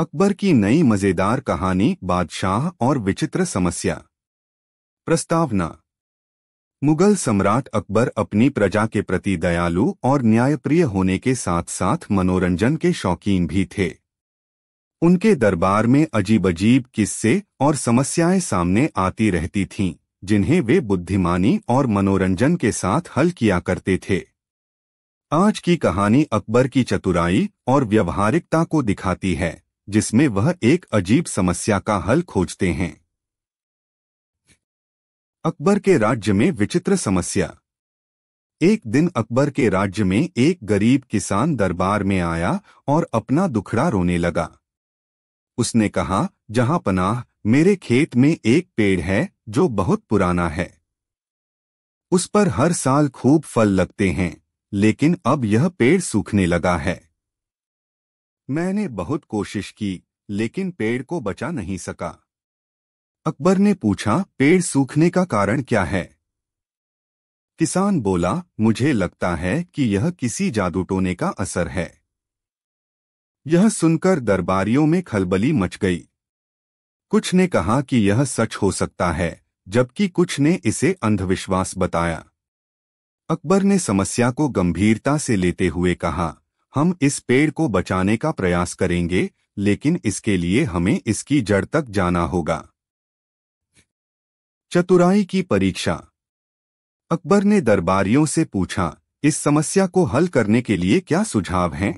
अकबर की नई मजेदार कहानी बादशाह और विचित्र समस्या। प्रस्तावना। मुगल सम्राट अकबर अपनी प्रजा के प्रति दयालु और न्यायप्रिय होने के साथ साथ मनोरंजन के शौकीन भी थे। उनके दरबार में अजीब अजीब किस्से और समस्याएं सामने आती रहती थीं, जिन्हें वे बुद्धिमानी और मनोरंजन के साथ हल किया करते थे। आज की कहानी अकबर की चतुराई और व्यवहारिकता को दिखाती है, जिसमें वह एक अजीब समस्या का हल खोजते हैं। अकबर के राज्य में विचित्र समस्या। एक दिन अकबर के राज्य में एक गरीब किसान दरबार में आया और अपना दुखड़ा रोने लगा। उसने कहा, जहां पनाह, मेरे खेत में एक पेड़ है जो बहुत पुराना है। उस पर हर साल खूब फल लगते हैं, लेकिन अब यह पेड़ सूखने लगा है। मैंने बहुत कोशिश की, लेकिन पेड़ को बचा नहीं सका। अकबर ने पूछा, पेड़ सूखने का कारण क्या है? किसान बोला, मुझे लगता है कि यह किसी जादू टोने का असर है। यह सुनकर दरबारियों में खलबली मच गई। कुछ ने कहा कि यह सच हो सकता है, जबकि कुछ ने इसे अंधविश्वास बताया। अकबर ने समस्या को गंभीरता से लेते हुए कहा, हम इस पेड़ को बचाने का प्रयास करेंगे, लेकिन इसके लिए हमें इसकी जड़ तक जाना होगा। चतुराई की परीक्षा। अकबर ने दरबारियों से पूछा, इस समस्या को हल करने के लिए क्या सुझाव हैं?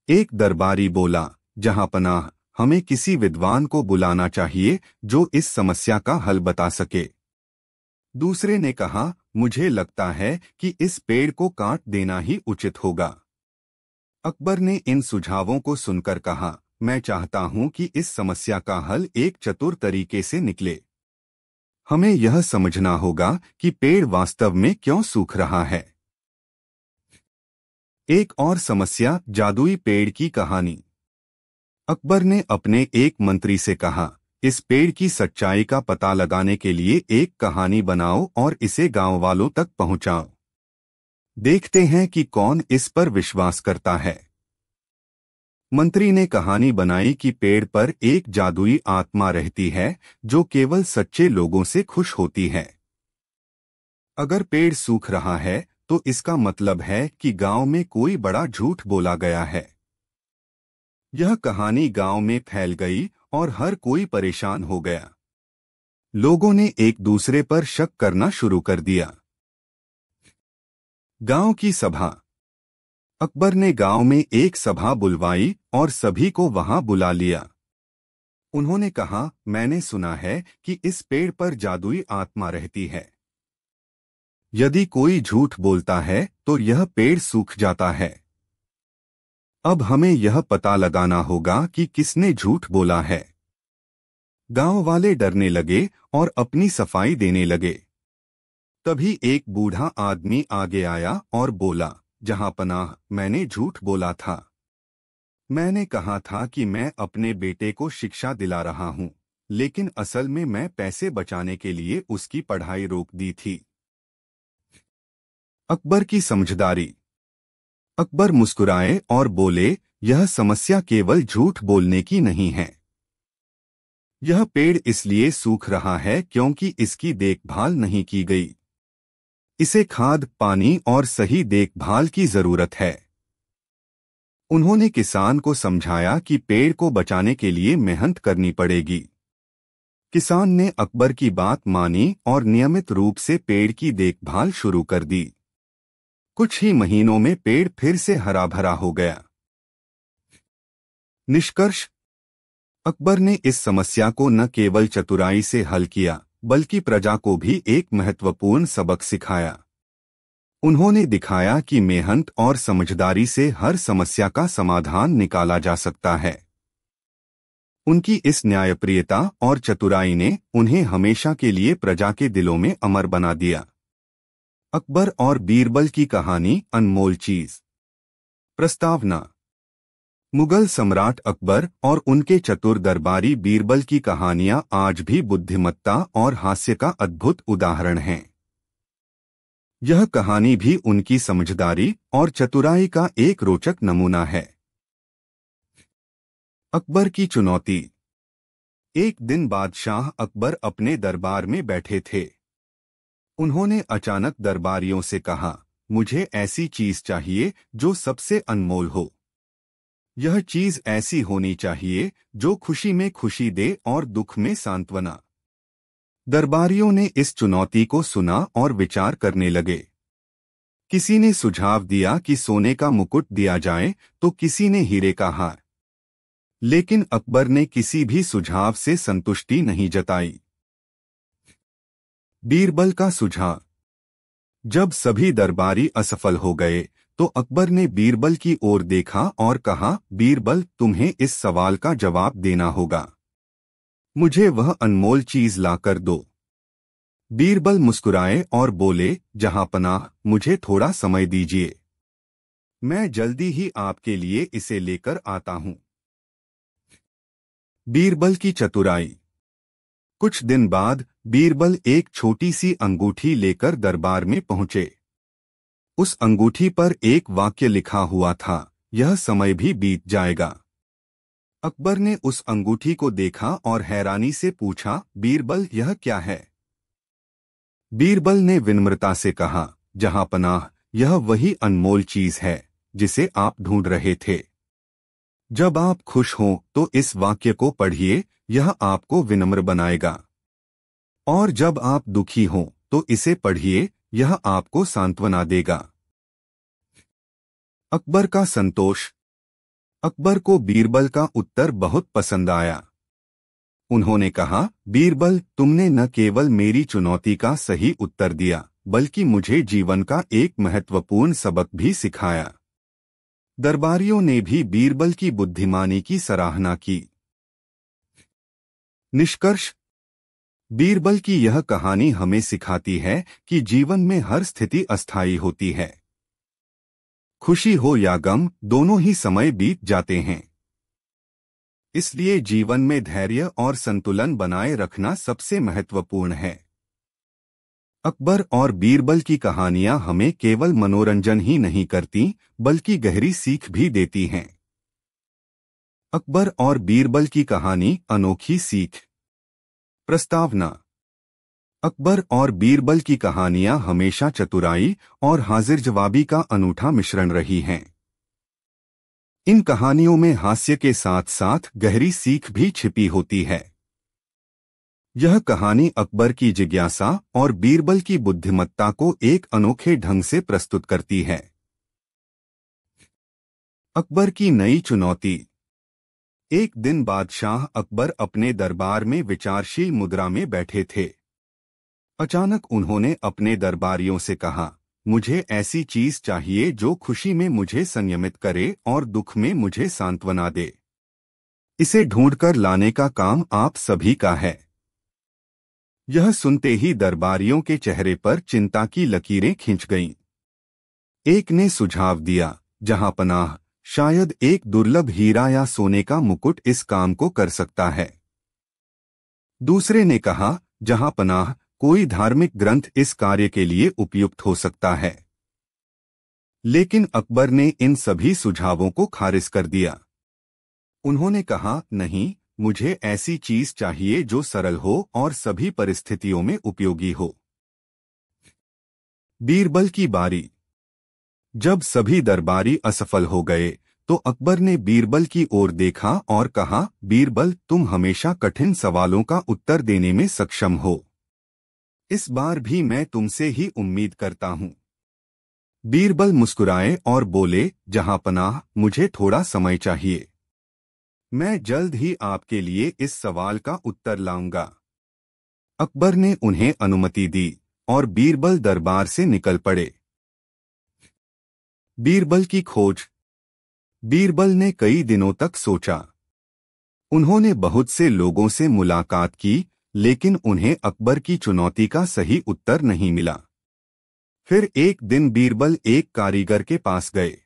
एक दरबारी बोला, जहां पनाह, हमें किसी विद्वान को बुलाना चाहिए जो इस समस्या का हल बता सके। दूसरे ने कहा, मुझे लगता है कि इस पेड़ को काट देना ही उचित होगा। अकबर ने इन सुझावों को सुनकर कहा, मैं चाहता हूं कि इस समस्या का हल एक चतुर तरीके से निकले। हमें यह समझना होगा कि पेड़ वास्तव में क्यों सूख रहा है। एक और समस्या, जादुई पेड़ की कहानी। अकबर ने अपने एक मंत्री से कहा, इस पेड़ की सच्चाई का पता लगाने के लिए एक कहानी बनाओ और इसे गांव वालों तक पहुंचाओ। देखते हैं कि कौन इस पर विश्वास करता है। मंत्री ने कहानी बनाई कि पेड़ पर एक जादुई आत्मा रहती है जो केवल सच्चे लोगों से खुश होती है। अगर पेड़ सूख रहा है तो इसका मतलब है कि गांव में कोई बड़ा झूठ बोला गया है। यह कहानी गांव में फैल गई और हर कोई परेशान हो गया। लोगों ने एक दूसरे पर शक करना शुरू कर दिया। गांव की सभा। अकबर ने गांव में एक सभा बुलवाई और सभी को वहां बुला लिया। उन्होंने कहा, मैंने सुना है कि इस पेड़ पर जादुई आत्मा रहती है। यदि कोई झूठ बोलता है तो यह पेड़ सूख जाता है। अब हमें यह पता लगाना होगा कि किसने झूठ बोला है। गांव वाले डरने लगे और अपनी सफाई देने लगे। तभी एक बूढ़ा आदमी आगे आया और बोला, जहां पनाह, मैंने झूठ बोला था। मैंने कहा था कि मैं अपने बेटे को शिक्षा दिला रहा हूं, लेकिन असल में मैं पैसे बचाने के लिए उसकी पढ़ाई रोक दी थी। अकबर की समझदारी। अकबर मुस्कुराए और बोले, यह समस्या केवल झूठ बोलने की नहीं है। यह पेड़ इसलिए सूख रहा है क्योंकि इसकी देखभाल नहीं की गई। इसे खाद, पानी और सही देखभाल की जरूरत है। उन्होंने किसान को समझाया कि पेड़ को बचाने के लिए मेहनत करनी पड़ेगी। किसान ने अकबर की बात मानी और नियमित रूप से पेड़ की देखभाल शुरू कर दी। कुछ ही महीनों में पेड़ फिर से हरा भरा हो गया। निष्कर्ष। अकबर ने इस समस्या को न केवल चतुराई से हल किया, बल्कि प्रजा को भी एक महत्वपूर्ण सबक सिखाया। उन्होंने दिखाया कि मेहनत और समझदारी से हर समस्या का समाधान निकाला जा सकता है। उनकी इस न्यायप्रियता और चतुराई ने उन्हें हमेशा के लिए प्रजा के दिलों में अमर बना दिया। अकबर और बीरबल की कहानी, अनमोल चीज। प्रस्तावना। मुगल सम्राट अकबर और उनके चतुर दरबारी बीरबल की कहानियां आज भी बुद्धिमत्ता और हास्य का अद्भुत उदाहरण हैं। यह कहानी भी उनकी समझदारी और चतुराई का एक रोचक नमूना है। अकबर की चुनौती। एक दिन बादशाह अकबर अपने दरबार में बैठे थे। उन्होंने अचानक दरबारियों से कहा, मुझे ऐसी चीज चाहिए जो सबसे अनमोल हो। यह चीज ऐसी होनी चाहिए जो खुशी में खुशी दे और दुख में सांत्वना। दरबारियों ने इस चुनौती को सुना और विचार करने लगे। किसी ने सुझाव दिया कि सोने का मुकुट दिया जाए, तो किसी ने हीरे का हार। लेकिन अकबर ने किसी भी सुझाव से संतुष्टि नहीं जताई। बीरबल का सुझाव। जब सभी दरबारी असफल हो गए, तो अकबर ने बीरबल की ओर देखा और कहा, बीरबल, तुम्हें इस सवाल का जवाब देना होगा। मुझे वह अनमोल चीज लाकर दो। बीरबल मुस्कुराए और बोले, जहांपनाह, मुझे थोड़ा समय दीजिए। मैं जल्दी ही आपके लिए इसे लेकर आता हूं। बीरबल की चतुराई। कुछ दिन बाद बीरबल एक छोटी सी अंगूठी लेकर दरबार में पहुंचे। उस अंगूठी पर एक वाक्य लिखा हुआ था, यह समय भी बीत जाएगा। अकबर ने उस अंगूठी को देखा और हैरानी से पूछा, बीरबल, यह क्या है? बीरबल ने विनम्रता से कहा, जहांपनाह, यह वही अनमोल चीज है जिसे आप ढूंढ रहे थे। जब आप खुश हों तो इस वाक्य को पढ़िए, यह आपको विनम्र बनाएगा। और जब आप दुखी हों तो इसे पढ़िए, यह आपको सांत्वना देगा। अकबर का संतोष। अकबर को बीरबल का उत्तर बहुत पसंद आया। उन्होंने कहा, बीरबल, तुमने न केवल मेरी चुनौती का सही उत्तर दिया, बल्कि मुझे जीवन का एक महत्वपूर्ण सबक भी सिखाया। दरबारियों ने भी बीरबल की बुद्धिमानी की सराहना की। निष्कर्ष। बीरबल की यह कहानी हमें सिखाती है कि जीवन में हर स्थिति अस्थायी होती है। खुशी हो या गम, दोनों ही समय बीत जाते हैं। इसलिए जीवन में धैर्य और संतुलन बनाए रखना सबसे महत्वपूर्ण है। अकबर और बीरबल की कहानियां हमें केवल मनोरंजन ही नहीं करती, बल्कि गहरी सीख भी देती हैं। अकबर और बीरबल की कहानी, अनोखी सीख। प्रस्तावना। अकबर और बीरबल की कहानियां हमेशा चतुराई और हाजिर जवाबी का अनूठा मिश्रण रही हैं। इन कहानियों में हास्य के साथ साथ गहरी सीख भी छिपी होती है। यह कहानी अकबर की जिज्ञासा और बीरबल की बुद्धिमत्ता को एक अनोखे ढंग से प्रस्तुत करती है। अकबर की नई चुनौती। एक दिन बादशाह अकबर अपने दरबार में विचारशील मुद्रा में बैठे थे। अचानक उन्होंने अपने दरबारियों से कहा, मुझे ऐसी चीज चाहिए जो खुशी में मुझे संयमित करे और दुख में मुझे सांत्वना दे। इसे ढूंढकर लाने का काम आप सभी का है। यह सुनते ही दरबारियों के चेहरे पर चिंता की लकीरें खिंच गईं। एक ने सुझाव दिया, जहांपनाह, शायद एक दुर्लभ हीरा या सोने का मुकुट इस काम को कर सकता है। दूसरे ने कहा, जहांपनाह, कोई धार्मिक ग्रंथ इस कार्य के लिए उपयुक्त हो सकता है। लेकिन अकबर ने इन सभी सुझावों को खारिज कर दिया। उन्होंने कहा, नहीं, मुझे ऐसी चीज चाहिए जो सरल हो और सभी परिस्थितियों में उपयोगी हो। बीरबल की बारी। जब सभी दरबारी असफल हो गए, तो अकबर ने बीरबल की ओर देखा और कहा, बीरबल, तुम हमेशा कठिन सवालों का उत्तर देने में सक्षम हो। इस बार भी मैं तुमसे ही उम्मीद करता हूं। बीरबल मुस्कुराए और बोले, जहांपनाह, मुझे थोड़ा समय चाहिए। मैं जल्द ही आपके लिए इस सवाल का उत्तर लाऊंगा। अकबर ने उन्हें अनुमति दी और बीरबल दरबार से निकल पड़े। बीरबल की खोज। बीरबल ने कई दिनों तक सोचा। उन्होंने बहुत से लोगों से मुलाकात की, लेकिन उन्हें अकबर की चुनौती का सही उत्तर नहीं मिला। फिर एक दिन बीरबल एक कारीगर के पास गए।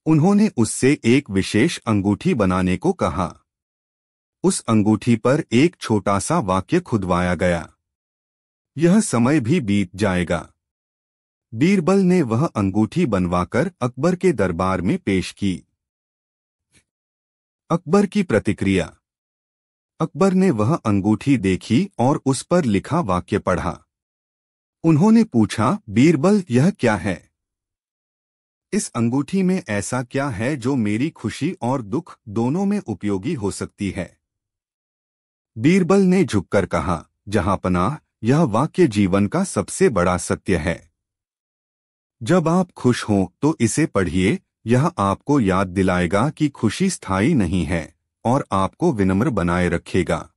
उन्होंने उससे एक विशेष अंगूठी बनाने को कहा। उस अंगूठी पर एक छोटा सा वाक्य खुदवाया गया, यह समय भी बीत जाएगा। बीरबल ने वह अंगूठी बनवाकर अकबर के दरबार में पेश की। अकबर की प्रतिक्रिया। अकबर ने वह अंगूठी देखी और उस पर लिखा वाक्य पढ़ा। उन्होंने पूछा, बीरबल, यह क्या है? इस अंगूठी में ऐसा क्या है जो मेरी खुशी और दुख दोनों में उपयोगी हो सकती है? बीरबल ने झुककर कहा, जहांपनाह, यह वाक्य जीवन का सबसे बड़ा सत्य है। जब आप खुश हों तो इसे पढ़िए। यह आपको याद दिलाएगा कि खुशी स्थायी नहीं है और आपको विनम्र बनाए रखेगा।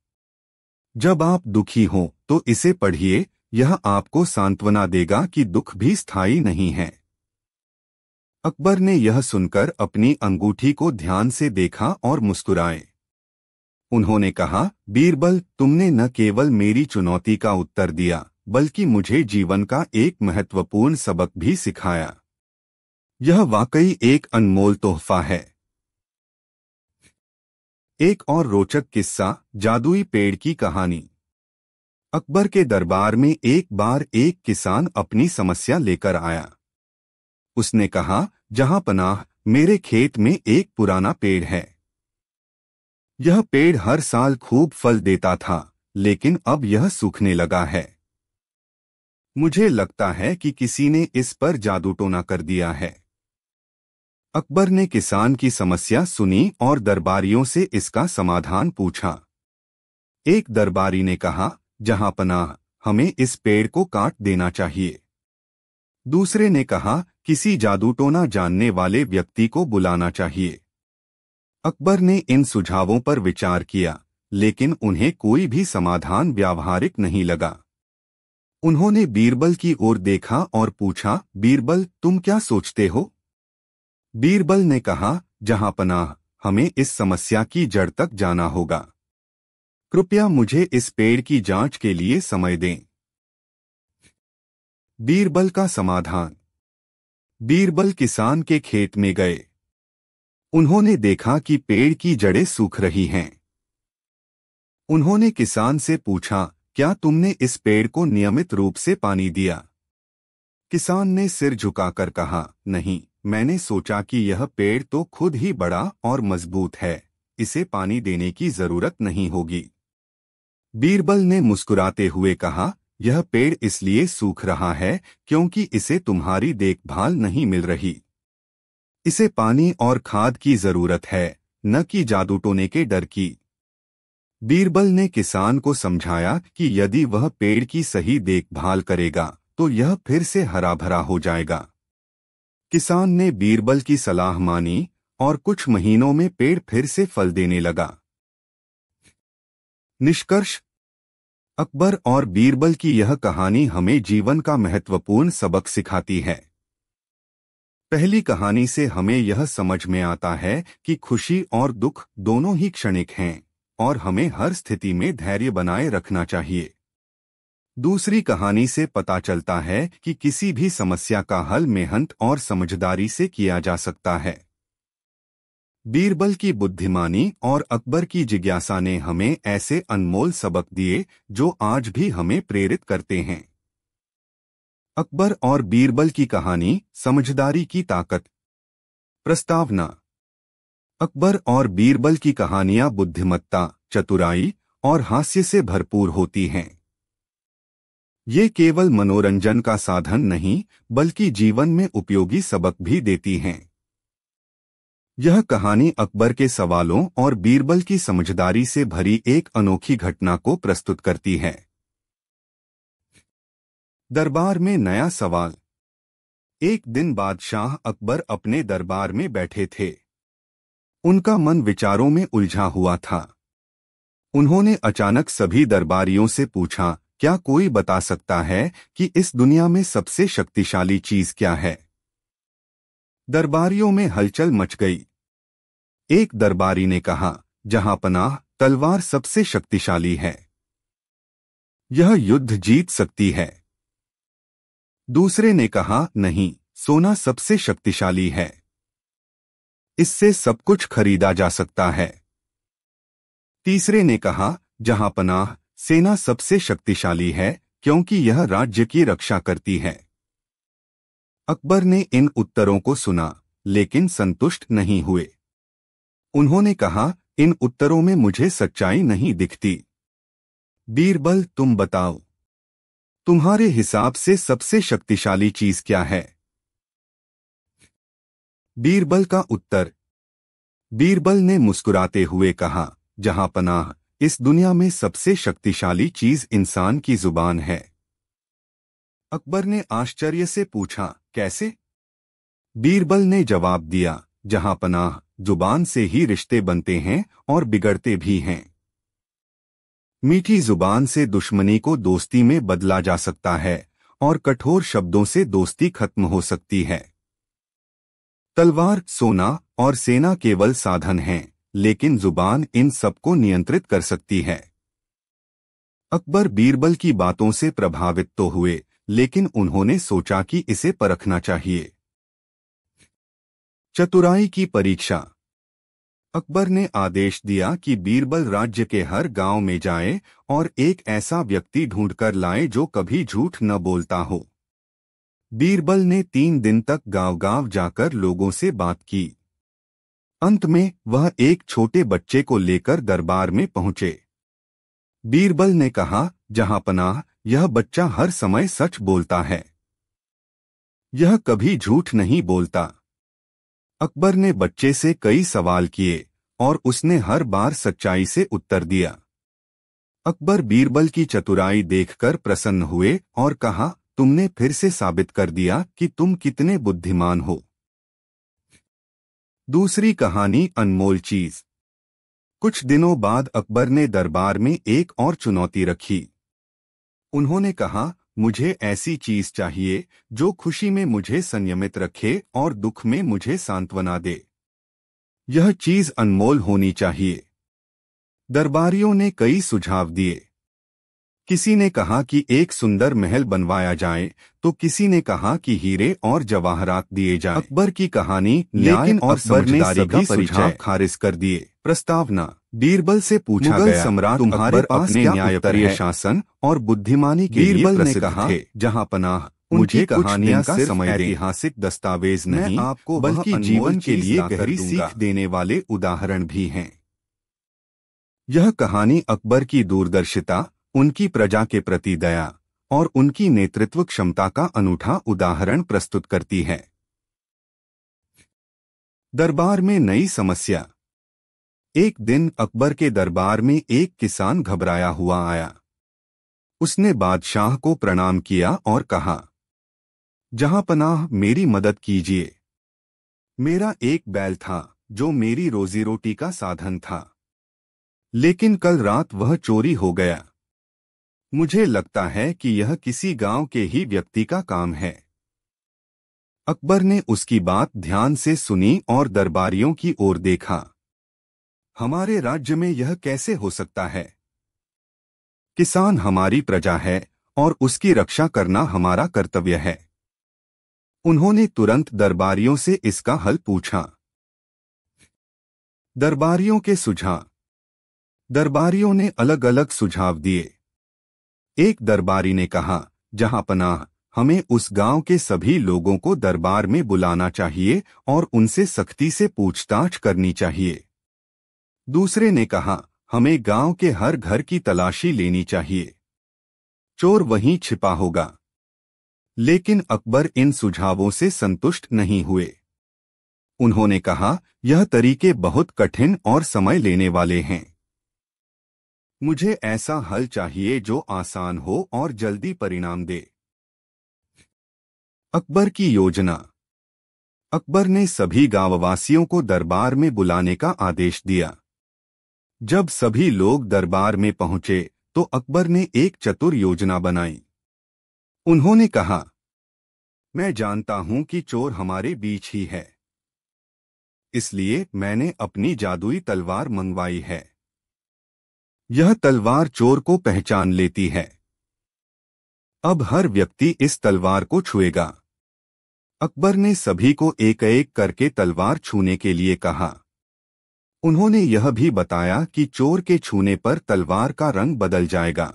जब आप दुखी हों तो इसे पढ़िए। यह आपको सांत्वना देगा कि दुख भी स्थायी नहीं है। अकबर ने यह सुनकर अपनी अंगूठी को ध्यान से देखा और मुस्कुराए। उन्होंने कहा, बीरबल, तुमने न केवल मेरी चुनौती का उत्तर दिया बल्कि मुझे जीवन का एक महत्वपूर्ण सबक भी सिखाया। यह वाकई एक अनमोल तोहफा है। एक और रोचक किस्सा, जादुई पेड़ की कहानी। अकबर के दरबार में एक बार एक किसान अपनी समस्या लेकर आया। उसने कहा, जहांपनाह, मेरे खेत में एक पुराना पेड़ है। यह पेड़ हर साल खूब फल देता था, लेकिन अब यह सूखने लगा है। मुझे लगता है कि किसी ने इस पर जादू-टोना कर दिया है। अकबर ने किसान की समस्या सुनी और दरबारियों से इसका समाधान पूछा। एक दरबारी ने कहा, जहांपनाह, हमें इस पेड़ को काट देना चाहिए। दूसरे ने कहा, किसी जादू-टोना जानने वाले व्यक्ति को बुलाना चाहिए। अकबर ने इन सुझावों पर विचार किया, लेकिन उन्हें कोई भी समाधान व्यावहारिक नहीं लगा। उन्होंने बीरबल की ओर देखा और पूछा, बीरबल, तुम क्या सोचते हो? बीरबल ने कहा, जहांपनाह, हमें इस समस्या की जड़ तक जाना होगा। कृपया मुझे इस पेड़ की जांच के लिए समय दें। बीरबल का समाधान। बीरबल किसान के खेत में गए। उन्होंने देखा कि पेड़ की जड़ें सूख रही हैं। उन्होंने किसान से पूछा, क्या तुमने इस पेड़ को नियमित रूप से पानी दिया? किसान ने सिर झुकाकर कहा, नहीं, मैंने सोचा कि यह पेड़ तो खुद ही बड़ा और मजबूत है, इसे पानी देने की जरूरत नहीं होगी। बीरबल ने मुस्कुराते हुए कहा, यह पेड़ इसलिए सूख रहा है क्योंकि इसे तुम्हारी देखभाल नहीं मिल रही। इसे पानी और खाद की जरूरत है, न कि जादू-टोने के डर की। बीरबल ने किसान को समझाया कि यदि वह पेड़ की सही देखभाल करेगा तो यह फिर से हरा भरा हो जाएगा। किसान ने बीरबल की सलाह मानी और कुछ महीनों में पेड़ फिर से फल देने लगा। निष्कर्ष। अकबर और बीरबल की यह कहानी हमें जीवन का महत्वपूर्ण सबक सिखाती है। पहली कहानी से हमें यह समझ में आता है कि खुशी और दुख दोनों ही क्षणिक हैं और हमें हर स्थिति में धैर्य बनाए रखना चाहिए। दूसरी कहानी से पता चलता है कि किसी भी समस्या का हल मेहनत और समझदारी से किया जा सकता है। बीरबल की बुद्धिमानी और अकबर की जिज्ञासा ने हमें ऐसे अनमोल सबक दिए जो आज भी हमें प्रेरित करते हैं। अकबर और बीरबल की कहानी, समझदारी की ताकत। प्रस्तावना। अकबर और बीरबल की कहानियां बुद्धिमत्ता, चतुराई और हास्य से भरपूर होती हैं। ये केवल मनोरंजन का साधन नहीं बल्कि जीवन में उपयोगी सबक भी देती हैं। यह कहानी अकबर के सवालों और बीरबल की समझदारी से भरी एक अनोखी घटना को प्रस्तुत करती है। दरबार में नया सवाल। एक दिन बादशाह अकबर अपने दरबार में बैठे थे। उनका मन विचारों में उलझा हुआ था। उन्होंने अचानक सभी दरबारियों से पूछा, क्या कोई बता सकता है कि इस दुनिया में सबसे शक्तिशाली चीज क्या है? दरबारियों में हलचल मच गई। एक दरबारी ने कहा, जहांपनाह, तलवार सबसे शक्तिशाली है। यह युद्ध जीत सकती है। दूसरे ने कहा, नहीं, सोना सबसे शक्तिशाली है। इससे सब कुछ खरीदा जा सकता है। तीसरे ने कहा, जहांपनाह, सेना सबसे शक्तिशाली है क्योंकि यह राज्य की रक्षा करती है। अकबर ने इन उत्तरों को सुना लेकिन संतुष्ट नहीं हुए। उन्होंने कहा, इन उत्तरों में मुझे सच्चाई नहीं दिखती। बीरबल, तुम बताओ, तुम्हारे हिसाब से सबसे शक्तिशाली चीज क्या है? बीरबल का उत्तर। बीरबल ने मुस्कुराते हुए कहा, जहां पनाह, इस दुनिया में सबसे शक्तिशाली चीज इंसान की जुबान है। अकबर ने आश्चर्य से पूछा, कैसे? बीरबल ने जवाब दिया, जहां पनाह, जुबान से ही रिश्ते बनते हैं और बिगड़ते भी हैं। मीठी जुबान से दुश्मनी को दोस्ती में बदला जा सकता है और कठोर शब्दों से दोस्ती खत्म हो सकती है। तलवार, सोना और सेना केवल साधन हैं, लेकिन जुबान इन सबको नियंत्रित कर सकती है। अकबर बीरबल की बातों से प्रभावित तो हुए, लेकिन उन्होंने सोचा कि इसे परखना चाहिए। चतुराई की परीक्षा। अकबर ने आदेश दिया कि बीरबल राज्य के हर गांव में जाए और एक ऐसा व्यक्ति ढूंढकर लाए जो कभी झूठ न बोलता हो। बीरबल ने 3 दिन तक गांव-गांव जाकर लोगों से बात की। अंत में वह एक छोटे बच्चे को लेकर दरबार में पहुंचे। बीरबल ने कहा, जहां पनाह, यह बच्चा हर समय सच बोलता है। यह कभी झूठ नहीं बोलता। अकबर ने बच्चे से कई सवाल किए और उसने हर बार सच्चाई से उत्तर दिया। अकबर बीरबल की चतुराई देखकर प्रसन्न हुए और कहा, तुमने फिर से साबित कर दिया कि तुम कितने बुद्धिमान हो। दूसरी कहानी, अनमोल चीज। कुछ दिनों बाद अकबर ने दरबार में एक और चुनौती रखी। उन्होंने कहा, मुझे ऐसी चीज चाहिए जो खुशी में मुझे संयमित रखे और दुख में मुझे सांत्वना दे। यह चीज अनमोल होनी चाहिए। दरबारियों ने कई सुझाव दिए। किसी ने कहा कि एक सुंदर महल बनवाया जाए, तो किसी ने कहा कि हीरे और जवाहरात दिए जाएं। अकबर की कहानी, लेकिन और समझदारी का सुझाव खारिज कर दिए। प्रस्तावना। बीरबल से पूछा गया, सम्राट, तुम्हारे पास अपने न्यायप्रिय शासन और बुद्धिमानी के लिए प्रसिद्ध थे। जहां पनाह, मुझे कहानियां का समय ऐतिहासिक दस्तावेज नहीं, आपको बल्कि जीवन के लिए गहरी सीख देने वाले उदाहरण भी हैं। यह कहानी अकबर की दूरदर्शिता, उनकी प्रजा के प्रति दया और उनकी नेतृत्व क्षमता का अनूठा उदाहरण प्रस्तुत करती है। दरबार में नई समस्या। एक दिन अकबर के दरबार में एक किसान घबराया हुआ आया। उसने बादशाह को प्रणाम किया और कहा, जहां पनाह, मेरी मदद कीजिए। मेरा एक बैल था जो मेरी रोजी रोटी का साधन था, लेकिन कल रात वह चोरी हो गया। मुझे लगता है कि यह किसी गांव के ही व्यक्ति का काम है। अकबर ने उसकी बात ध्यान से सुनी और दरबारियों की ओर देखा। हमारे राज्य में यह कैसे हो सकता है? किसान हमारी प्रजा है और उसकी रक्षा करना हमारा कर्तव्य है। उन्होंने तुरंत दरबारियों से इसका हल पूछा। दरबारियों के सुझाव। दरबारियों ने अलग अलग सुझाव दिए। एक दरबारी ने कहा, जहां पनाह, हमें उस गांव के सभी लोगों को दरबार में बुलाना चाहिए और उनसे सख्ती से पूछताछ करनी चाहिए। दूसरे ने कहा, हमें गांव के हर घर की तलाशी लेनी चाहिए। चोर वहीं छिपा होगा। लेकिन अकबर इन सुझावों से संतुष्ट नहीं हुए। उन्होंने कहा, यह तरीके बहुत कठिन और समय लेने वाले हैं। मुझे ऐसा हल चाहिए जो आसान हो और जल्दी परिणाम दे। अकबर की योजना। अकबर ने सभी गांववासियों को दरबार में बुलाने का आदेश दिया। जब सभी लोग दरबार में पहुंचे तो अकबर ने एक चतुर योजना बनाई। उन्होंने कहा, मैं जानता हूं कि चोर हमारे बीच ही है, इसलिए मैंने अपनी जादुई तलवार मंगवाई है। यह तलवार चोर को पहचान लेती है। अब हर व्यक्ति इस तलवार को छुएगा। अकबर ने सभी को एक एक करके तलवार छूने के लिए कहा। उन्होंने यह भी बताया कि चोर के छूने पर तलवार का रंग बदल जाएगा।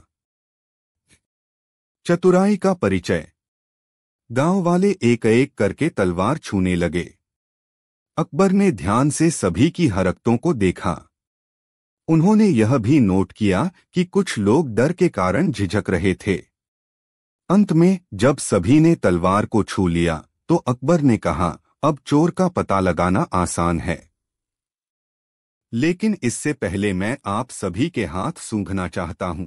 चतुराई का परिचय। गांव वाले एक एक करके तलवार छूने लगे। अकबर ने ध्यान से सभी की हरकतों को देखा। उन्होंने यह भी नोट किया कि कुछ लोग डर के कारण झिझक रहे थे। अंत में जब सभी ने तलवार को छू लिया तो अकबर ने कहा, अब चोर का पता लगाना आसान है, लेकिन इससे पहले मैं आप सभी के हाथ सूंघना चाहता हूं।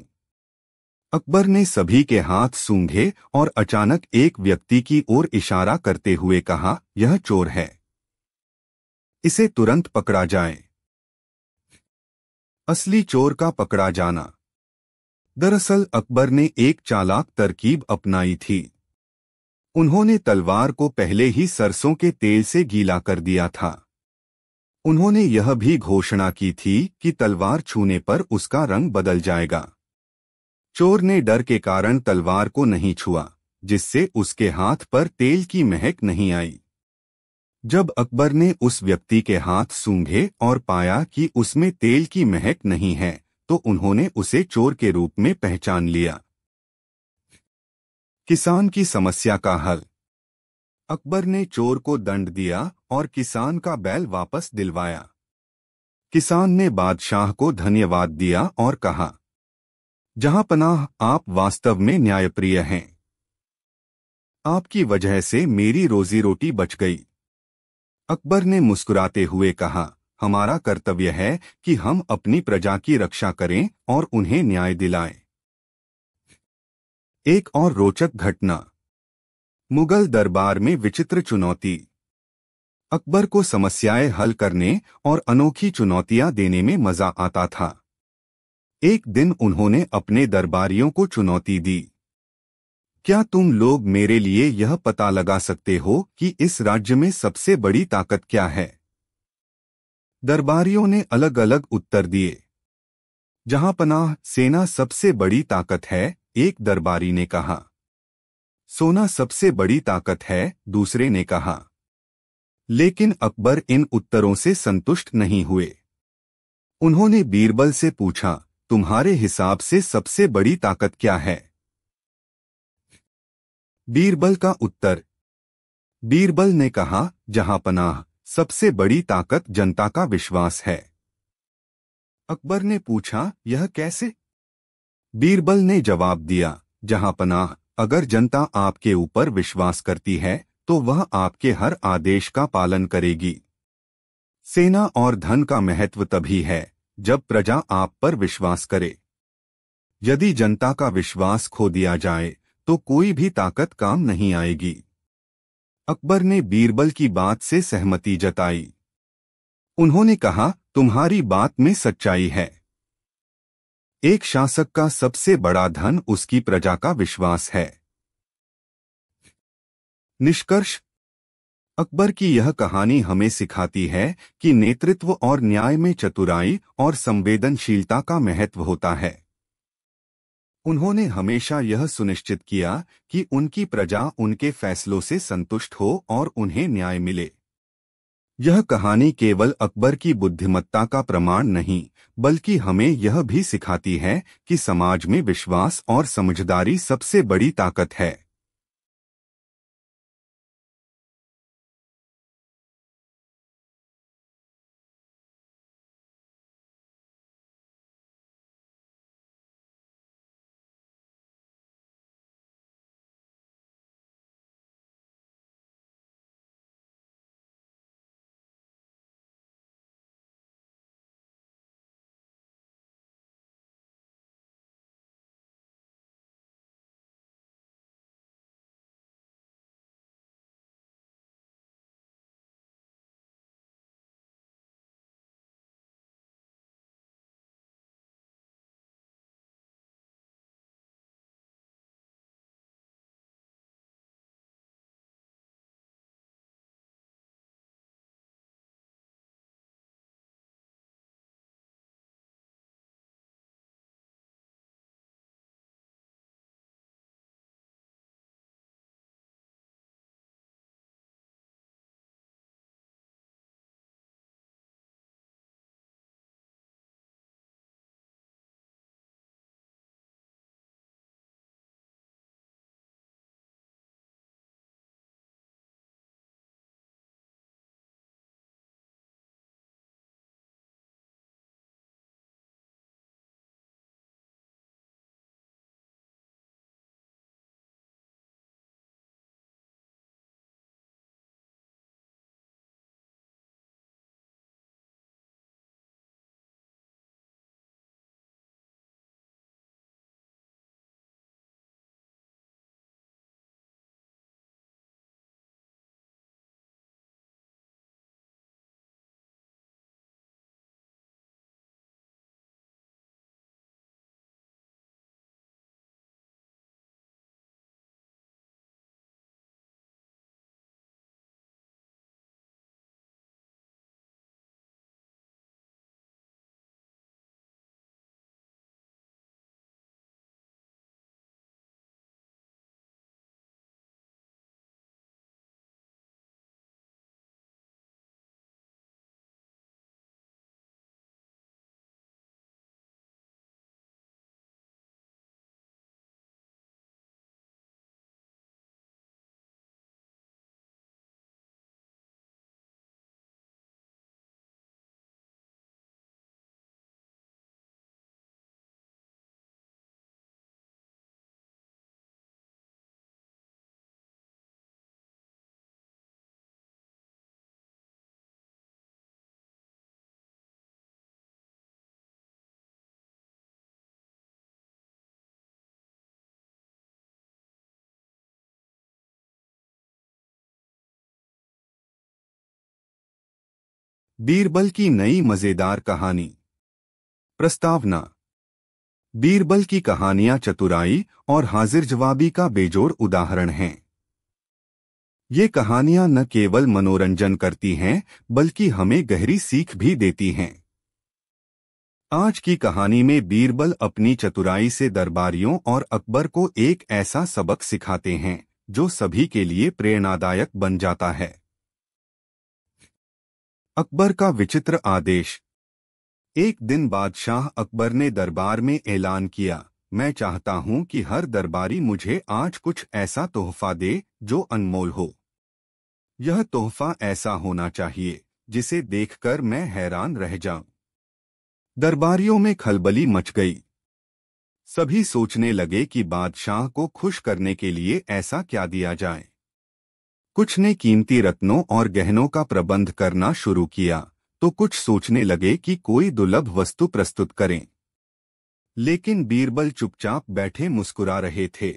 अकबर ने सभी के हाथ सूंघे और अचानक एक व्यक्ति की ओर इशारा करते हुए कहा, यह चोर है, इसे तुरंत पकड़ा जाए। असली चोर का पकड़ा जाना। दरअसल अकबर ने एक चालाक तरकीब अपनाई थी। उन्होंने तलवार को पहले ही सरसों के तेल से गीला कर दिया था। उन्होंने यह भी घोषणा की थी कि तलवार छूने पर उसका रंग बदल जाएगा। चोर ने डर के कारण तलवार को नहीं छुआ, जिससे उसके हाथ पर तेल की महक नहीं आई। जब अकबर ने उस व्यक्ति के हाथ सूंघे और पाया कि उसमें तेल की महक नहीं है, तो उन्होंने उसे चोर के रूप में पहचान लिया। किसान की समस्या का हल। अकबर ने चोर को दंड दिया और किसान का बैल वापस दिलवाया। किसान ने बादशाह को धन्यवाद दिया और कहा, जहांपनाह, आप वास्तव में न्यायप्रिय हैं। आपकी वजह से मेरी रोजी रोटी बच गई। अकबर ने मुस्कुराते हुए कहा, हमारा कर्तव्य है कि हम अपनी प्रजा की रक्षा करें और उन्हें न्याय दिलाएं। एक और रोचक घटना। मुगल दरबार में विचित्र चुनौती। अकबर को समस्याएं हल करने और अनोखी चुनौतियां देने में मजा आता था। एक दिन उन्होंने अपने दरबारियों को चुनौती दी, क्या तुम लोग मेरे लिए यह पता लगा सकते हो कि इस राज्य में सबसे बड़ी ताकत क्या है? दरबारियों ने अलग अलग उत्तर दिए। जहांपनाह, सेना सबसे बड़ी ताकत है, एक दरबारी ने कहा। सोना सबसे बड़ी ताकत है, दूसरे ने कहा। लेकिन अकबर इन उत्तरों से संतुष्ट नहीं हुए। उन्होंने बीरबल से पूछा, तुम्हारे हिसाब से सबसे बड़ी ताकत क्या है? बीरबल का उत्तर। बीरबल ने कहा, जहांपनाह, सबसे बड़ी ताकत जनता का विश्वास है। अकबर ने पूछा, यह कैसे? बीरबल ने जवाब दिया, जहांपनाह, अगर जनता आपके ऊपर विश्वास करती है तो वह आपके हर आदेश का पालन करेगी। सेना और धन का महत्व तभी है जब प्रजा आप पर विश्वास करे। यदि जनता का विश्वास खो दिया जाए तो कोई भी ताकत काम नहीं आएगी। अकबर ने बीरबल की बात से सहमति जताई। उन्होंने कहा, तुम्हारी बात में सच्चाई है। एक शासक का सबसे बड़ा धन उसकी प्रजा का विश्वास है। निष्कर्ष। अकबर की यह कहानी हमें सिखाती है कि नेतृत्व और न्याय में चतुराई और संवेदनशीलता का महत्व होता है। उन्होंने हमेशा यह सुनिश्चित किया कि उनकी प्रजा उनके फैसलों से संतुष्ट हो और उन्हें न्याय मिले। यह कहानी केवल अकबर की बुद्धिमत्ता का प्रमाण नहीं, बल्कि हमें यह भी सिखाती है कि समाज में विश्वास और समझदारी सबसे बड़ी ताकत है। बीरबल की नई मजेदार कहानी। प्रस्तावना। बीरबल की कहानियां चतुराई और हाजिर जवाबी का बेजोड़ उदाहरण हैं। ये कहानियां न केवल मनोरंजन करती हैं बल्कि हमें गहरी सीख भी देती हैं। आज की कहानी में बीरबल अपनी चतुराई से दरबारियों और अकबर को एक ऐसा सबक सिखाते हैं जो सभी के लिए प्रेरणादायक बन जाता है। अकबर का विचित्र आदेश। एक दिन बादशाह अकबर ने दरबार में ऐलान किया, मैं चाहता हूं कि हर दरबारी मुझे आज कुछ ऐसा तोहफा दे जो अनमोल हो। यह तोहफा ऐसा होना चाहिए जिसे देखकर मैं हैरान रह जाऊं। दरबारियों में खलबली मच गई। सभी सोचने लगे कि बादशाह को खुश करने के लिए ऐसा क्या दिया जाए। कुछ ने कीमती रत्नों और गहनों का प्रबंध करना शुरू किया, तो कुछ सोचने लगे कि कोई दुर्लभ वस्तु प्रस्तुत करें। लेकिन बीरबल चुपचाप बैठे मुस्कुरा रहे थे।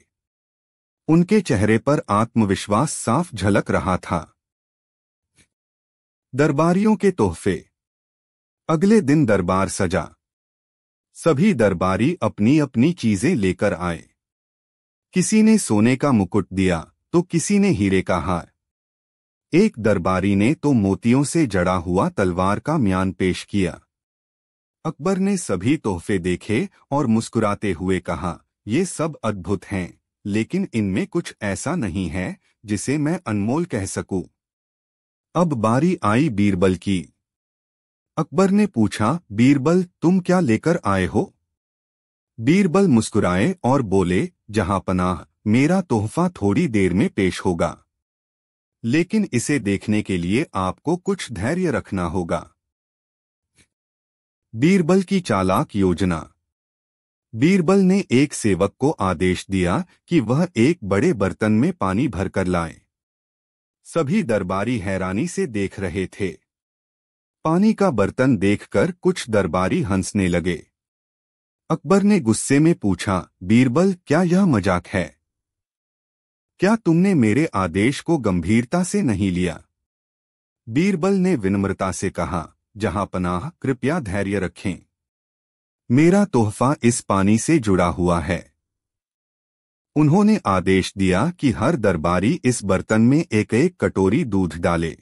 उनके चेहरे पर आत्मविश्वास साफ झलक रहा था। दरबारियों के तोहफे। अगले दिन दरबार सजा। सभी दरबारी अपनी अपनी चीजें लेकर आए। किसी ने सोने का मुकुट दिया तो किसी ने हीरे का हार। एक दरबारी ने तो मोतियों से जड़ा हुआ तलवार का म्यान पेश किया। अकबर ने सभी तोहफे देखे और मुस्कुराते हुए कहा, ये सब अद्भुत हैं, लेकिन इनमें कुछ ऐसा नहीं है जिसे मैं अनमोल कह सकूं। अब बारी आई बीरबल की। अकबर ने पूछा, बीरबल तुम क्या लेकर आए हो? बीरबल मुस्कुराए और बोले, जहांपनाह, मेरा तोहफा थोड़ी देर में पेश होगा, लेकिन इसे देखने के लिए आपको कुछ धैर्य रखना होगा। बीरबल की चालाक योजना। बीरबल ने एक सेवक को आदेश दिया कि वह एक बड़े बर्तन में पानी भरकर लाए। सभी दरबारी हैरानी से देख रहे थे। पानी का बर्तन देखकर कुछ दरबारी हंसने लगे। अकबर ने गुस्से में पूछा, बीरबल क्या यह मजाक है? क्या तुमने मेरे आदेश को गंभीरता से नहीं लिया? बीरबल ने विनम्रता से कहा, जहांपनाह, कृपया धैर्य रखें। मेरा तोहफा इस पानी से जुड़ा हुआ है। उन्होंने आदेश दिया कि हर दरबारी इस बर्तन में एक एक कटोरी दूध डाले।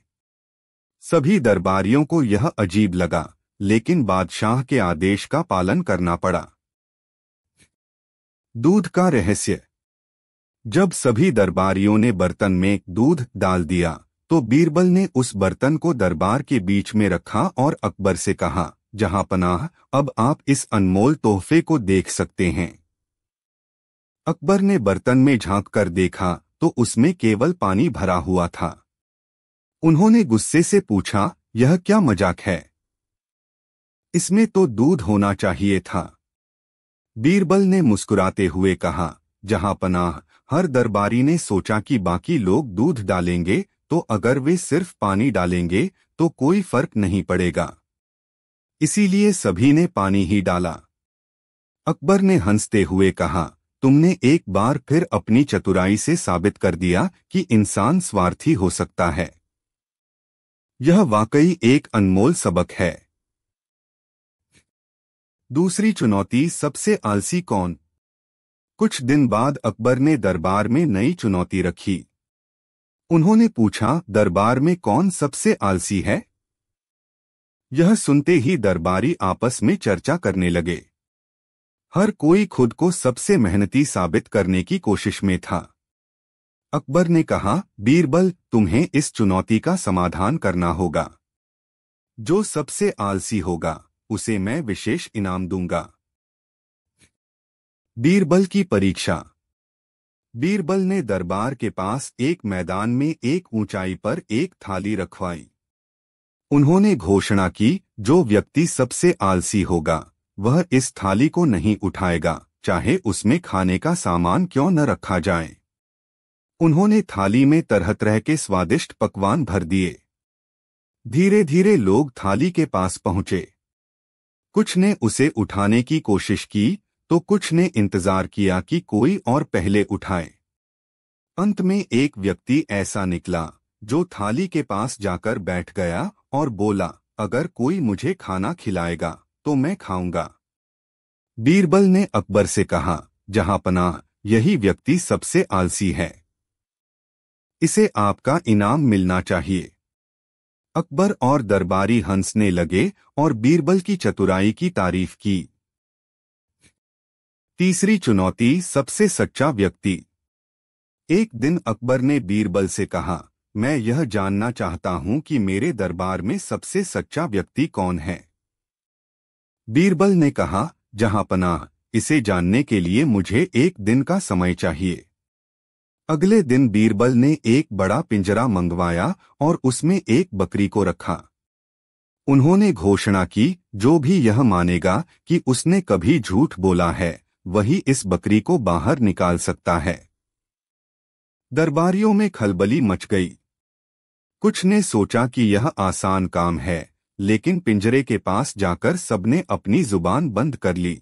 सभी दरबारियों को यह अजीब लगा, लेकिन बादशाह के आदेश का पालन करना पड़ा। दूध का रहस्य। जब सभी दरबारियों ने बर्तन में दूध डाल दिया, तो बीरबल ने उस बर्तन को दरबार के बीच में रखा और अकबर से कहा, जहांपनाह, अब आप इस अनमोल तोहफे को देख सकते हैं। अकबर ने बर्तन में झांक कर देखा तो उसमें केवल पानी भरा हुआ था। उन्होंने गुस्से से पूछा, यह क्या मजाक है? इसमें तो दूध होना चाहिए था। बीरबल ने मुस्कुराते हुए कहा, जहांपनाह, हर दरबारी ने सोचा कि बाकी लोग दूध डालेंगे, तो अगर वे सिर्फ पानी डालेंगे तो कोई फर्क नहीं पड़ेगा। इसीलिए सभी ने पानी ही डाला। अकबर ने हंसते हुए कहा, तुमने एक बार फिर अपनी चतुराई से साबित कर दिया कि इंसान स्वार्थी हो सकता है। यह वाकई एक अनमोल सबक है। दूसरी चुनौती, सबसे आलसी कौन? कुछ दिन बाद अकबर ने दरबार में नई चुनौती रखी। उन्होंने पूछा, दरबार में कौन सबसे आलसी है? यह सुनते ही दरबारी आपस में चर्चा करने लगे। हर कोई खुद को सबसे मेहनती साबित करने की कोशिश में था। अकबर ने कहा, बीरबल, तुम्हें इस चुनौती का समाधान करना होगा। जो सबसे आलसी होगा उसे मैं विशेष इनाम दूंगा। बीरबल की परीक्षा। बीरबल ने दरबार के पास एक मैदान में एक ऊंचाई पर एक थाली रखवाई। उन्होंने घोषणा की, जो व्यक्ति सबसे आलसी होगा वह इस थाली को नहीं उठाएगा, चाहे उसमें खाने का सामान क्यों न रखा जाए। उन्होंने थाली में तरह तरह के स्वादिष्ट पकवान भर दिए। धीरे धीरे लोग थाली के पास पहुंचे। कुछ ने उसे उठाने की कोशिश की तो कुछ ने इंतजार किया कि कोई और पहले उठाए। अंत में एक व्यक्ति ऐसा निकला जो थाली के पास जाकर बैठ गया और बोला, अगर कोई मुझे खाना खिलाएगा तो मैं खाऊंगा। बीरबल ने अकबर से कहा, जहांपनाह, यही व्यक्ति सबसे आलसी है। इसे आपका इनाम मिलना चाहिए। अकबर और दरबारी हंसने लगे और बीरबल की चतुराई की तारीफ की। तीसरी चुनौती, सबसे सच्चा व्यक्ति। एक दिन अकबर ने बीरबल से कहा, मैं यह जानना चाहता हूं कि मेरे दरबार में सबसे सच्चा व्यक्ति कौन है। बीरबल ने कहा, जहांपनाह, इसे जानने के लिए मुझे एक दिन का समय चाहिए। अगले दिन बीरबल ने एक बड़ा पिंजरा मंगवाया और उसमें एक बकरी को रखा। उन्होंने घोषणा की, जो भी यह मानेगा कि उसने कभी झूठ बोला है, वही इस बकरी को बाहर निकाल सकता है। दरबारियों में खलबली मच गई। कुछ ने सोचा कि यह आसान काम है, लेकिन पिंजरे के पास जाकर सबने अपनी जुबान बंद कर ली।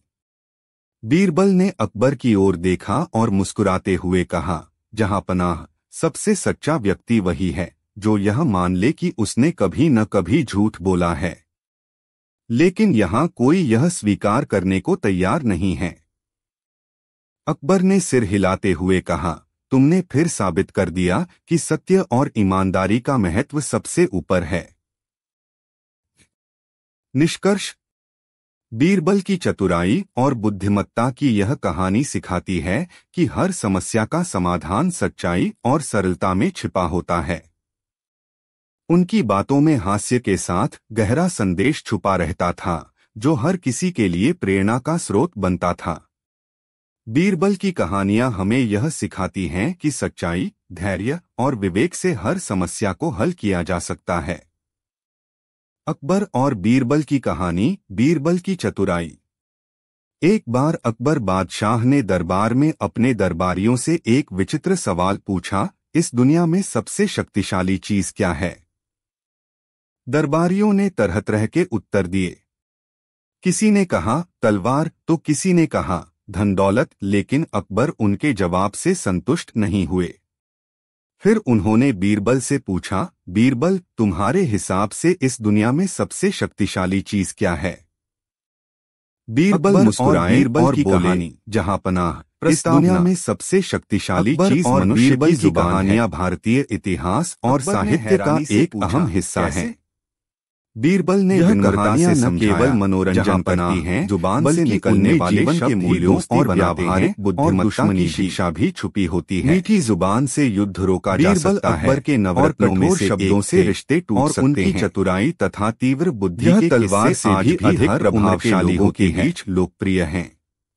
बीरबल ने अकबर की ओर देखा और मुस्कुराते हुए कहा, जहांपनाह, सबसे सच्चा व्यक्ति वही है जो यह मान ले कि उसने कभी न कभी झूठ बोला है। लेकिन यहाँ कोई यह स्वीकार करने को तैयार नहीं है। अकबर ने सिर हिलाते हुए कहा, तुमने फिर साबित कर दिया कि सत्य और ईमानदारी का महत्व सबसे ऊपर है। निष्कर्ष, बीरबल की चतुराई और बुद्धिमत्ता की यह कहानी सिखाती है कि हर समस्या का समाधान सच्चाई और सरलता में छिपा होता है। उनकी बातों में हास्य के साथ गहरा संदेश छुपा रहता था, जो हर किसी के लिए प्रेरणा का स्रोत बनता था। बीरबल की कहानियां हमें यह सिखाती हैं कि सच्चाई, धैर्य और विवेक से हर समस्या को हल किया जा सकता है। अकबर और बीरबल की कहानी, बीरबल की चतुराई। एक बार अकबर बादशाह ने दरबार में अपने दरबारियों से एक विचित्र सवाल पूछा, इस दुनिया में सबसे शक्तिशाली चीज क्या है? दरबारियों ने तरह तरह के उत्तर दिए। किसी ने कहा तलवार, तो किसी ने कहा धन दौलत, लेकिन अकबर उनके जवाब से संतुष्ट नहीं हुए। फिर उन्होंने बीरबल से पूछा, बीरबल, तुम्हारे हिसाब से इस दुनिया में सबसे शक्तिशाली चीज क्या है? बीरबल मुस्कुराए और बोले, जहांपनाह, इस दुनिया में सबसे शक्तिशाली चीज मनुष्य की कहानियां भारतीय इतिहास और साहित्य का एक अहम हिस्सा है। बीरबल ने कहानियां न केवल मनोरंजन करती हैं, जुबान से निकलने वाले शब्द के मूल्यों और व्यावहारिक बुद्धिमत्ता की शिक्षा भी छुपी होती है। मीठी जुबान से युद्ध रोका जा सकता है। अकबर के नवरत्नों में शब्दों से रिश्ते टूट सकते हैं। उनकी चतुराई तथा तीव्र बुद्धि के तलवार से भी अधिक प्रभावशाली होती है, लोकप्रिय हैं।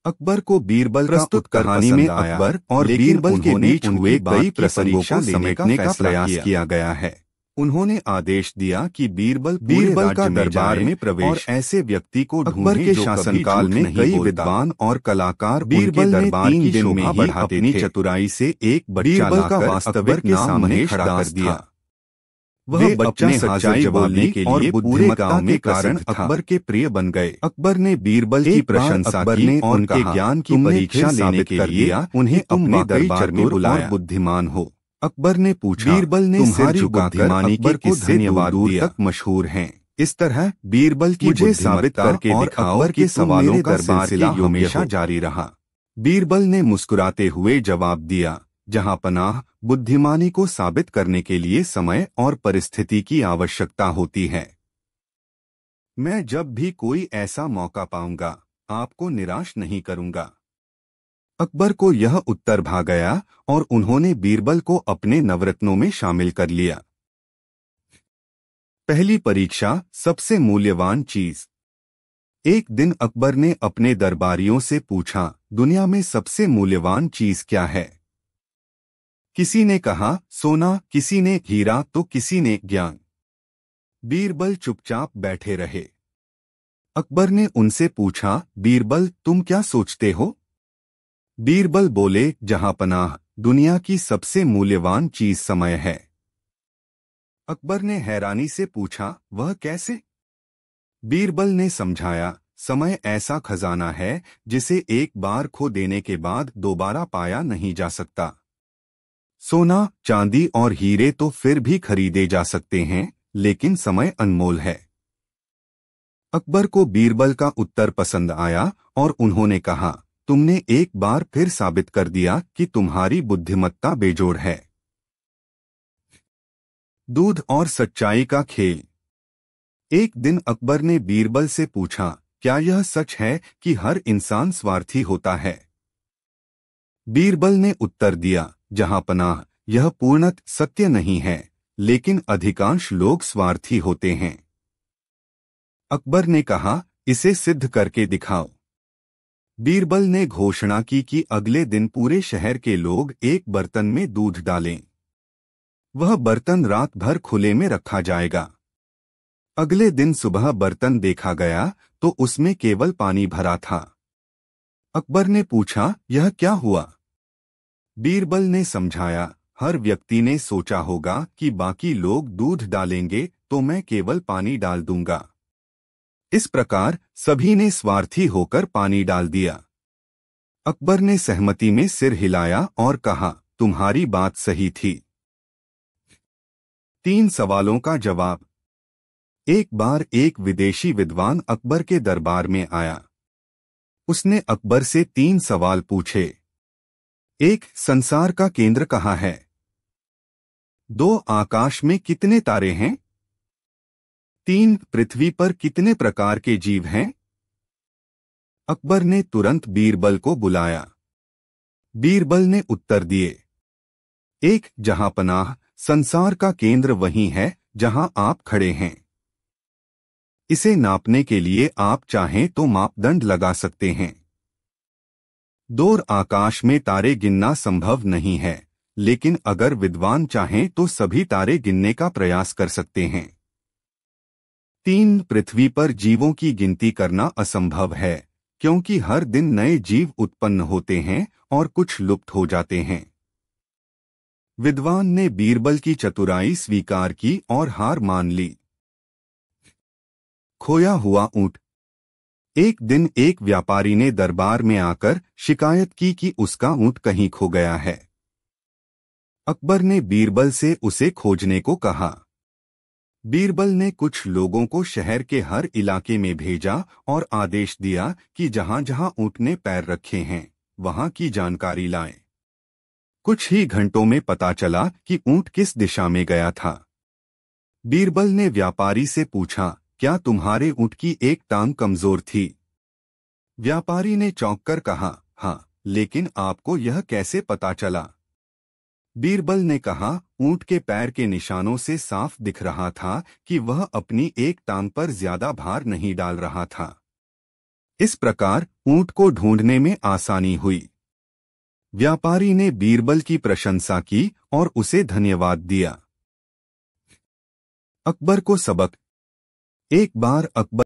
अकबर को बीरबल प्रस्तुत कहानी में अकबर और बीरबल के बीच हुए कई प्रसंगों को समेटने का प्रयास किया गया है। उन्होंने आदेश दिया कि बीरबल का दरबार में प्रवेश और ऐसे व्यक्ति को अकबर के शासनकाल में कई विद्वान और कलाकार बीरबल ने 3 दिन में ही अपनी चतुराई से एक बच्चा लाकर वास्तविक के सामने खड़ा कर दिया। वह बच्चा सच्चाई बोलने के लिए पूरे गांव में कारण अकबर के प्रिय बन गए। अकबर ने बीरबल की प्रशंसा की और उनके ज्ञान की परीक्षा लेने के लिए उन्हें अपने दरबार में बुलाया। बुद्धिमान हो, अकबर ने पूछा। बीरबल ने तुम्हारी बुद्धिमानी के किस्से दूर तक मशहूर हैं। इस तरह बीरबल की मुझे साबित करके दिखाओ कि सवालों का सिलसिला हमेशा जारी रहा। बीरबल ने मुस्कुराते हुए जवाब दिया, जहांपनाह, बुद्धिमानी को साबित करने के लिए समय और परिस्थिति की आवश्यकता होती है। मैं जब भी कोई ऐसा मौका पाऊंगा, आपको निराश नहीं करूंगा। अकबर को यह उत्तर भा गया और उन्होंने बीरबल को अपने नवरत्नों में शामिल कर लिया। पहली परीक्षा, सबसे मूल्यवान चीज। एक दिन अकबर ने अपने दरबारियों से पूछा, दुनिया में सबसे मूल्यवान चीज क्या है? किसी ने कहा सोना, किसी ने हीरा, तो किसी ने ज्ञान। बीरबल चुपचाप बैठे रहे। अकबर ने उनसे पूछा, बीरबल, तुम क्या सोचते हो? बीरबल बोले, जहांपनाह, दुनिया की सबसे मूल्यवान चीज समय है। अकबर ने हैरानी से पूछा, वह कैसे? बीरबल ने समझाया, समय ऐसा खजाना है जिसे एक बार खो देने के बाद दोबारा पाया नहीं जा सकता। सोना, चांदी और हीरे तो फिर भी खरीदे जा सकते हैं, लेकिन समय अनमोल है। अकबर को बीरबल का उत्तर पसंद आया और उन्होंने कहा, तुमने एक बार फिर साबित कर दिया कि तुम्हारी बुद्धिमत्ता बेजोड़ है। दूध और सच्चाई का खेल। एक दिन अकबर ने बीरबल से पूछा, क्या यह सच है कि हर इंसान स्वार्थी होता है? बीरबल ने उत्तर दिया, जहां पनाह, यह पूर्णतः सत्य नहीं है, लेकिन अधिकांश लोग स्वार्थी होते हैं। अकबर ने कहा, इसे सिद्ध करके दिखाओ। बीरबल ने घोषणा की कि अगले दिन पूरे शहर के लोग एक बर्तन में दूध डालें। वह बर्तन रात भर खुले में रखा जाएगा। अगले दिन सुबह बर्तन देखा गया तो उसमें केवल पानी भरा था। अकबर ने पूछा, यह क्या हुआ? बीरबल ने समझाया, हर व्यक्ति ने सोचा होगा कि बाकी लोग दूध डालेंगे तो मैं केवल पानी डाल दूंगा। इस प्रकार सभी ने स्वार्थी होकर पानी डाल दिया। अकबर ने सहमति में सिर हिलाया और कहा, तुम्हारी बात सही थी। 3 सवालों का जवाब। एक बार एक विदेशी विद्वान अकबर के दरबार में आया। उसने अकबर से 3 सवाल पूछे। 1. संसार का केंद्र कहाँ है? 2. आकाश में कितने तारे हैं? 3. पृथ्वी पर कितने प्रकार के जीव हैं? अकबर ने तुरंत बीरबल को बुलाया। बीरबल ने उत्तर दिए। 1. जहां पनाह, संसार का केंद्र वही है जहां आप खड़े हैं। इसे नापने के लिए आप चाहें तो मापदंड लगा सकते हैं। 2. आकाश में तारे गिनना संभव नहीं है, लेकिन अगर विद्वान चाहें तो सभी तारे गिनने का प्रयास कर सकते हैं। 3. पृथ्वी पर जीवों की गिनती करना असंभव है, क्योंकि हर दिन नए जीव उत्पन्न होते हैं और कुछ लुप्त हो जाते हैं। विद्वान ने बीरबल की चतुराई स्वीकार की और हार मान ली। खोया हुआ ऊंट। एक दिन एक व्यापारी ने दरबार में आकर शिकायत की कि उसका ऊंट कहीं खो गया है। अकबर ने बीरबल से उसे खोजने को कहा। बीरबल ने कुछ लोगों को शहर के हर इलाके में भेजा और आदेश दिया कि जहां जहां ऊंट ने पैर रखे हैं वहां की जानकारी लाएं। कुछ ही घंटों में पता चला कि ऊंट किस दिशा में गया था। बीरबल ने व्यापारी से पूछा, क्या तुम्हारे ऊंट की एक टांग कमजोर थी? व्यापारी ने चौंक कर कहा, हाँ, लेकिन आपको यह कैसे पता चला? बीरबल ने कहा, ऊंट के पैर के निशानों से साफ दिख रहा था कि वह अपनी एक टांग पर ज्यादा भार नहीं डाल रहा था। इस प्रकार ऊंट को ढूंढने में आसानी हुई। व्यापारी ने बीरबल की प्रशंसा की और उसे धन्यवाद दिया। अकबर को सबक। एक बार अकबर